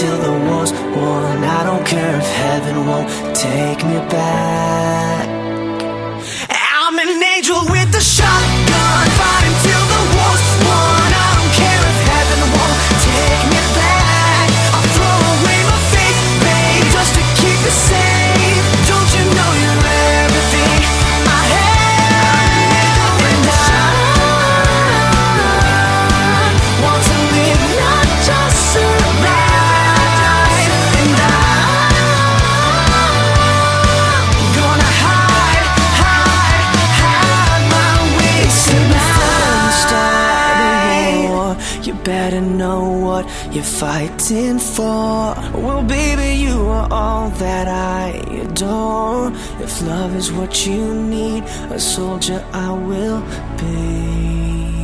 till the war's won. I don't care if heaven won't take me back. I'm an angel with a shotgun, fighting till the war's won. I don't care if heaven won't take me back. I'll throw away my faith, babe, just to keep it safe. Don't you know you're everything I have? And I want to live, not just survive. And I'm gonna hide my way tonight. Start the war, you better know what you're fighting for. Well, baby, you are all that I adore. If love is what you need, a soldier I will be.